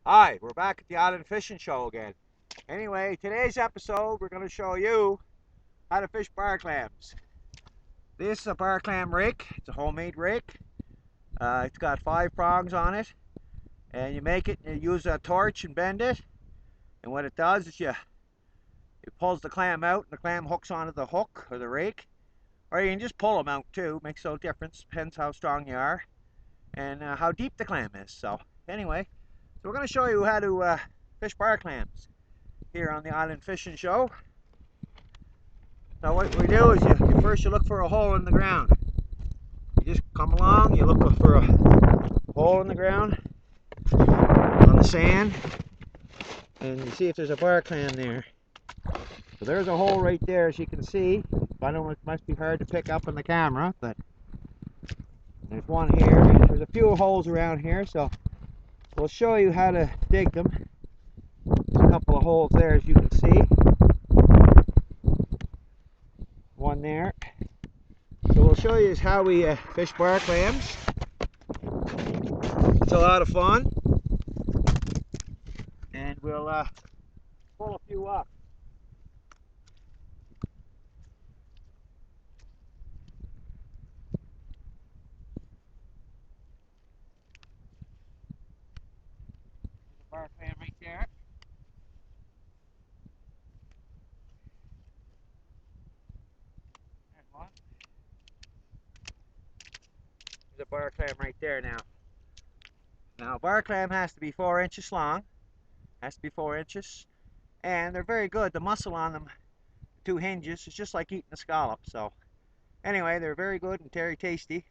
Hi, we're back at the Island Fishing Show again. Anyway, today's episode we're going to show you how to fish bar clams. This is a bar clam rake. It's a homemade rake. It's got 5 prongs on it, and you make it and you use a torch and bend it. And what it does is it pulls the clam out, and the clam hooks onto the hook or the rake. Or you can just pull them out too. Makes no difference. Depends how strong you are and how deep the clam is. So anyway, so we're going to show you how to fish bar clams here on the Island Fishing Show. So what we do is first you look for a hole in the ground. You just come along, you look for a hole in the ground on the sand, and you see if there's a bar clam there. So there's a hole right there, as you can see. I know it must be hard to pick up on the camera, but there's one here. There's a few holes around here, so we'll show you how to dig them. There's a couple of holes there, as you can see. One there. So we'll show you how we fish bar clams. It's a lot of fun, and we'll pull a few up. There's a bar clam right there. There's one. There's a bar clam right there now. Now, bar clam has to be 4 inches long. Has to be 4 inches. And they're very good. The muscle on them, 2 hinges, it's just like eating a scallop. So, anyway, they're very good and very tasty.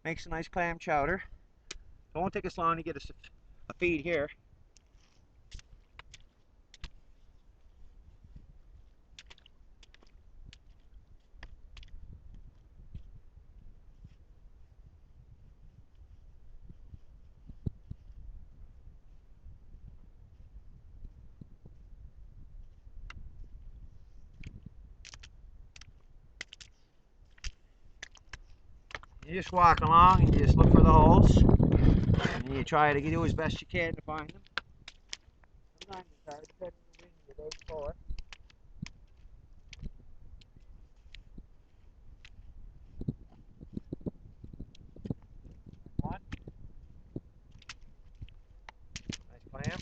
Makes a nice clam chowder. It won't take us long to get us a feed here. You just walk along and you just look for the holes. And you try to do as best you can to find them. Sometimes it's hard, depending on the wind you're going for. One. Nice clam.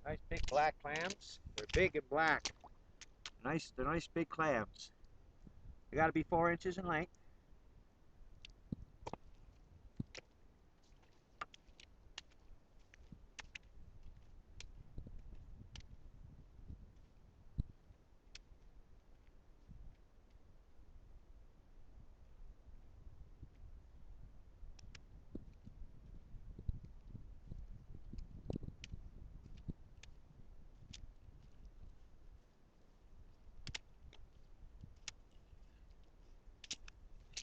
Nice big black clams. They're big and black. They're nice big clams. They got to be 4 inches in length.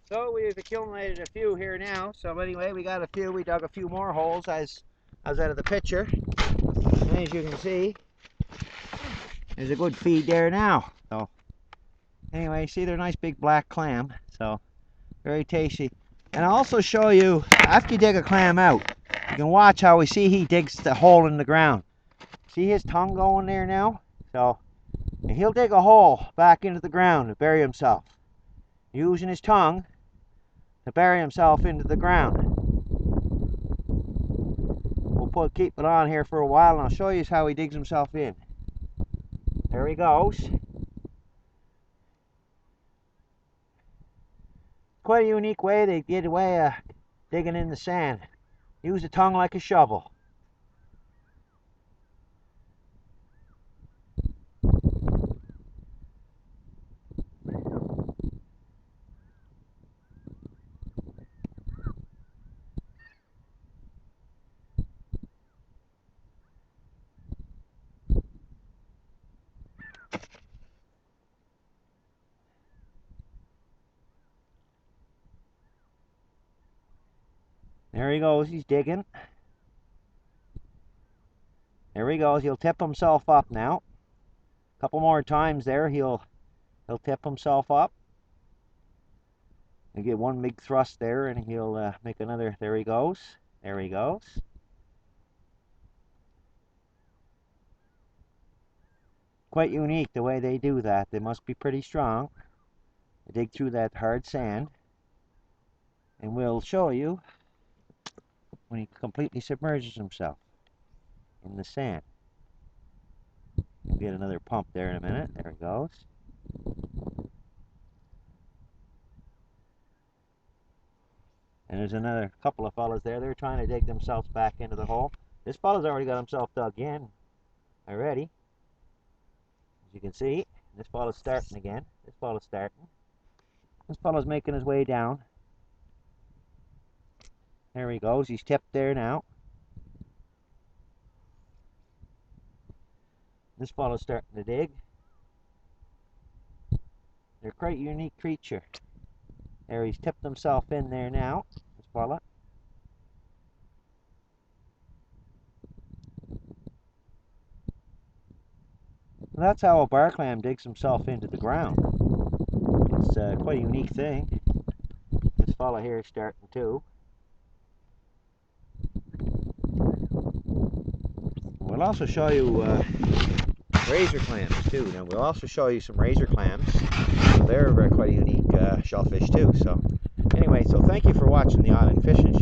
So we've accumulated a few here now. So anyway, we got a few. We dug a few more holes as out of the picture. And as you can see, there's a good feed there now. So anyway, see, they're nice big black clam. So very tasty. And I'll also show you, after you dig a clam out, you can watch how he digs the hole in the ground. See his tongue going there now? So he'll dig a hole back into the ground to bury himself, using his tongue to bury himself into the ground. We'll keep it on here for a while, and I'll show you how he digs himself in. There he goes. Quite a unique way they get away digging in the sand. Use the tongue like a shovel. There he goes, he's digging. There he goes, he'll tip himself up now. A couple more times there, he'll tip himself up. He'll get one big thrust there and he'll make another. There he goes. There he goes. Quite unique the way they do that. They must be pretty strong. They dig through that hard sand. And we'll show you when he completely submerges himself in the sand. We'll get another pump there in a minute. There he goes. And there's another couple of fellas there. They're trying to dig themselves back into the hole. This fella's already got himself dug in already. As you can see, this fella's starting again. This fella's starting. This fella's making his way down. There he goes. He's tipped there now. This fella's starting to dig. They're quite a unique creature. There, he's tipped himself in there now. This fella. Well, that's how a barclam digs himself into the ground. It's quite a unique thing. This fella here is starting too. We'll also show you razor clams too. Now we'll also show you some razor clams. They're quite a unique shellfish too. So anyway, so thank you for watching the Island Fishing Show.